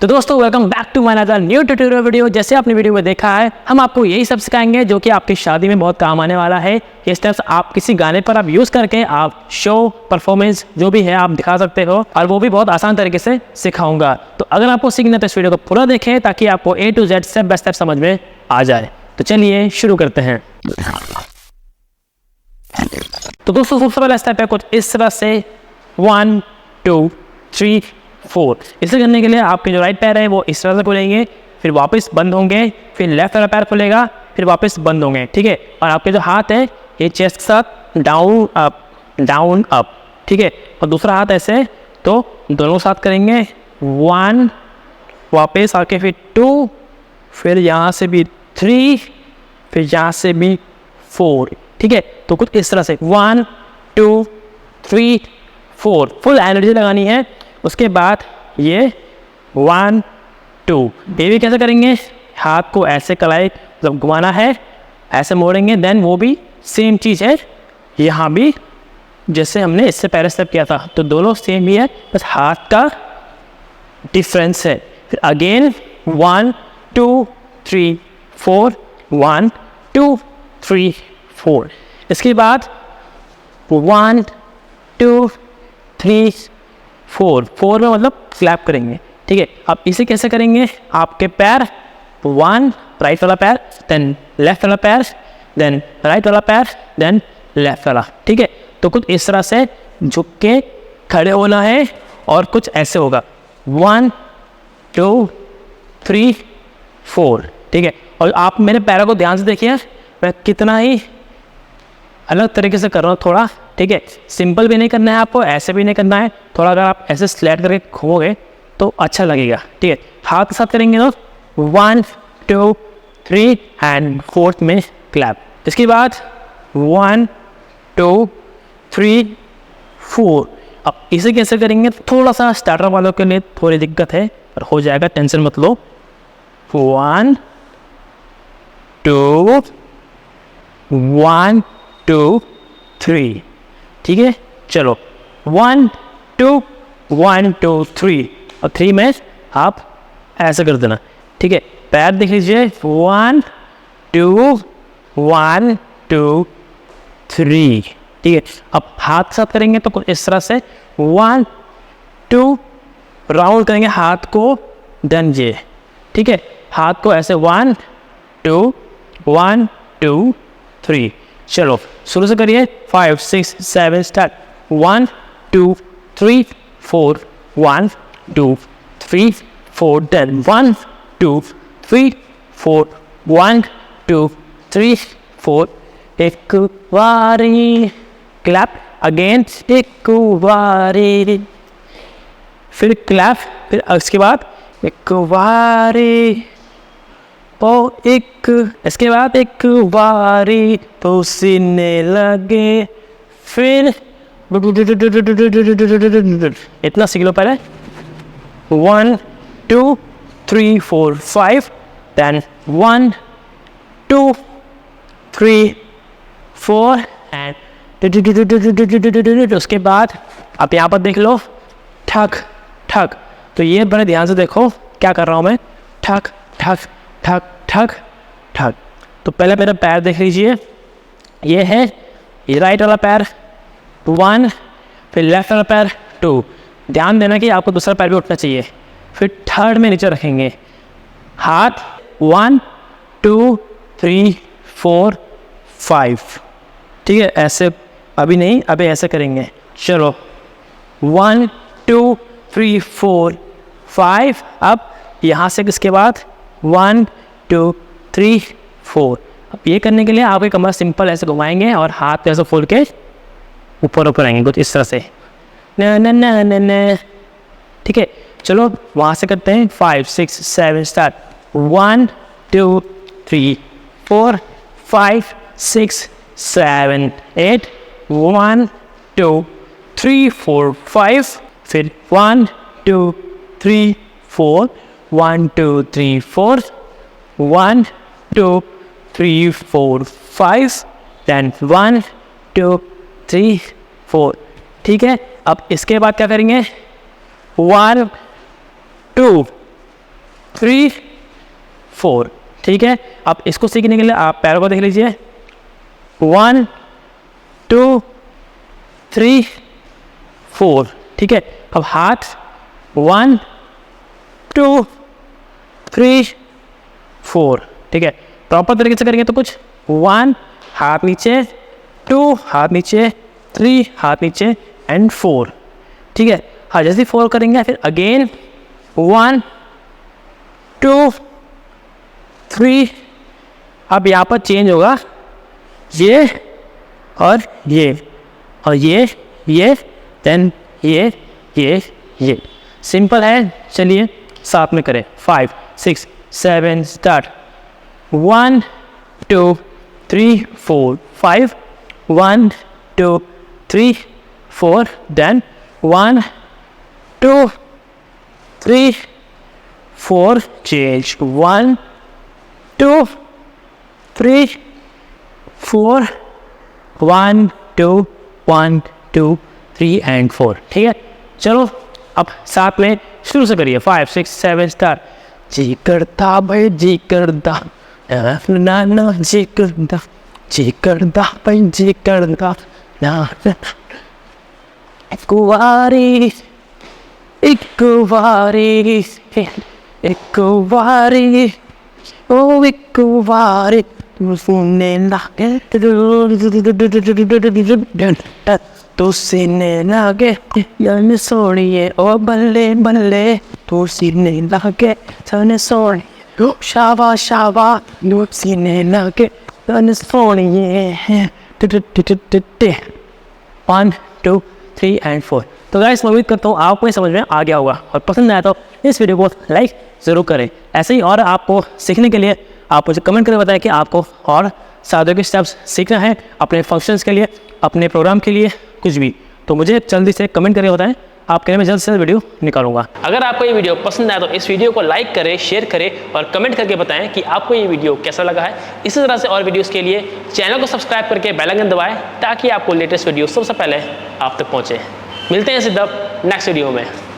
तो दोस्तों welcome back to my another new tutorial video. जैसे आपने वीडियो में देखा है, हम आपको यही सब सिखाएंगे जो कि आपकी शादी में बहुत काम आने वाला है। ये स्टेप्स आप किसी गाने पर आप यूज़ करके आप शो परफॉर्मेंस जो भी है आप दिखा सकते हो, और वो भी बहुत आसान तरीके से सिखाऊंगा। तो अगर आपको सीखना है तो इस वीडियो को पूरा देखें ताकि आपको A to Z step by step समझ में आ जाए। तो चलिए शुरू करते हैं। तो दोस्तों सबसे पहला स्टेप है कुछ इस तरह से 1 2 3 4। इसे करने के लिए आपके जो राइट पैर है वो इस तरह से खुलेंगे, फिर वापस बंद होंगे, फिर लेफ्ट वाला पैर खुलेगा, फिर वापस बंद होंगे, ठीक है। और आपके जो हाथ है ये चेस्ट के साथ डाउन अप, ठीक है। और दूसरा हाथ ऐसे, तो दोनों साथ करेंगे 1, वापस आके फिर 2, फिर यहाँ से भी 3, फिर यहाँ से भी 4, ठीक है। तो कुछ इस तरह से 1 2 3 4 फुल एनर्जी लगानी है। उसके बाद ये 1 2, ये भी कैसे करेंगे, हाथ को ऐसे कलाई मतलब घुमाना है, ऐसे मोड़ेंगे, देन वो भी सेम चीज़ है यहाँ भी जैसे हमने इससे पहले स्टेप किया था। तो दोनों सेम ही है, बस हाथ का डिफरेंस है। फिर अगेन 1 2 3 4 1 2 3 4। इसके बाद 1 2 3 4 में मतलब क्लैप करेंगे, ठीक है। अब इसे कैसे करेंगे, आपके पैर 1 राइट वाला पैर, देन लेफ्ट वाला पैर, देन राइट वाला पैर, देन लेफ्ट वाला, ठीक है। तो कुछ इस तरह से झुक के खड़े होना है और कुछ ऐसे होगा 1 2 3 4, ठीक है। और आप मेरे पैरों को ध्यान से देखिए, मैं कितना ही अलग तरीके से कर रहा हूँ थोड़ा, ठीक है। सिंपल भी नहीं करना है आपको, ऐसे भी नहीं करना है, थोड़ा अगर आप ऐसे स्लैट करके घूमोगे तो अच्छा लगेगा, ठीक है। हाथ के साथ करेंगे तो 1 2 3 एंड 4th में क्लैप। इसके बाद 1 2 3 4। अब इसे कैसे करेंगे, थोड़ा सा स्टार्टर वालों के लिए थोड़ी दिक्कत है, पर हो जाएगा, टेंशन मत लो। 1 2 1 2 3, ठीक है। चलो 1 2 1 2 3, और 3 में आप ऐसे कर देना, ठीक है। पैर देख लीजिए 1 2 1 2 3, ठीक है। अब हाथ साथ करेंगे तो कुछ इस तरह से 1 2, राउंड करेंगे हाथ को, देन ये, ठीक है। हाथ को ऐसे 1 2 1 2 3। चलो शुरू से करिए, 5 6 7 स्टार्ट। 1 2 3 4 1 2 3 4, देन 1 2 3 4 1 2 3 4। एक बारी क्लैप, अगेन एक बारी, फिर क्लैप, फिर उसके बाद एक बारी, ओ एक, इसके बाद एक बारी तो सीने लगे, फिर इतना सीख लो पहले। 1 2 3 4 5, देन 1 2 3 4 एंड उसके बाद आप यहाँ पर देख लो ठक ठक। तो ये बड़े ध्यान से देखो क्या कर रहा हूँ मैं, ठक ठक ठक ठक ठक। तो पहले मेरा पैर देख लीजिए, ये है ये राइट वाला पैर 1, फिर लेफ्ट वाला पैर 2। ध्यान देना कि आपको दूसरा पैर भी उठना चाहिए। फिर थर्ड में नीचे रखेंगे हाथ 1 2 3 4 5, ठीक है। ऐसे अभी नहीं, अभी ऐसे करेंगे। चलो 1 2 3 4 5। अब यहाँ से इसके बाद 1 2 3 4। अब ये करने के लिए आपके कमर सिंपल ऐसे घुमाएंगे और हाथ ऐसे खोल के ऊपर ऊपर आएंगे कुछ इस तरह से, न न न न न, ठीक है। चलो वहाँ से करते हैं, 5 6 7 स्टार्ट। 1 2 3 4 5 6 7 8, 1 2 3 4 5, फिर 1 2 3 4 1 2 3 4 1 2 3 4 5, देन 1 2 3 4, ठीक है। अब इसके बाद क्या करेंगे, 1 2 3 4। ठीक है, अब इसको सीखने के लिए आप पैरों को देख लीजिए, 1 2 3 4। ठीक है, अब हाथ 1 2 3 4। ठीक है, प्रॉपर तरीके से करेंगे तो कुछ 1 हाथ नीचे, 2 हाथ नीचे, 3 हाथ नीचे एंड 4। ठीक है, हाँ जैसे 4 करेंगे फिर अगेन 1 2 3। अब यहाँ पर चेंज होगा, ये और ये और ये देन ये सिंपल है। चलिए साथ में करें, 5 6 7 स्टार्ट। 1 2 3 4 5, 1 2 3 4, then 1 2 3 4, change, 1 2 3 4, 1 2 1 2 3 and 4। ठीक है, चलो अब साथ में शुरू से करिए, 5 6 7 स्टार्ट। जी करता भाई जी करता, ना ना जी करता भाई जी करता, ना एक वारी ओ एक वारी सुनने लगे तो सीने लगे यानी सोनिए ओ बल्ले बल्ले तो सीने लगे यानी सोनिए ओ शाबा शाबा तो सीने लगे यानी सोनिए 1 2 3 एंड 4। तो गाइस मैं उम्मीद करता हूँ आपको ये समझ में आ गया होगा और पसंद आया तो इस वीडियो को लाइक ज़रूर करें। ऐसे ही और आपको सीखने के लिए आप मुझे कमेंट करके बताएं कि आपको और शादियों के स्टेप्स सीखना है अपने फंक्शंस के लिए, अपने प्रोग्राम के लिए, कुछ भी, तो मुझे जल्दी से कमेंट करके बताएं, आपके लिए मैं जल्द से जल्द वीडियो निकालूंगा। अगर आपको ये वीडियो पसंद आया तो इस वीडियो को लाइक करें, शेयर करें और कमेंट करके बताएं कि आपको ये वीडियो कैसा लगा है। इसी तरह से और वीडियोस के लिए चैनल को सब्सक्राइब करके बेल आइकन दबाएं ताकि आपको लेटेस्ट वीडियो सबसे पहले आप तक पहुँचे। मिलते हैं सिद्धप नेक्स्ट वीडियो में।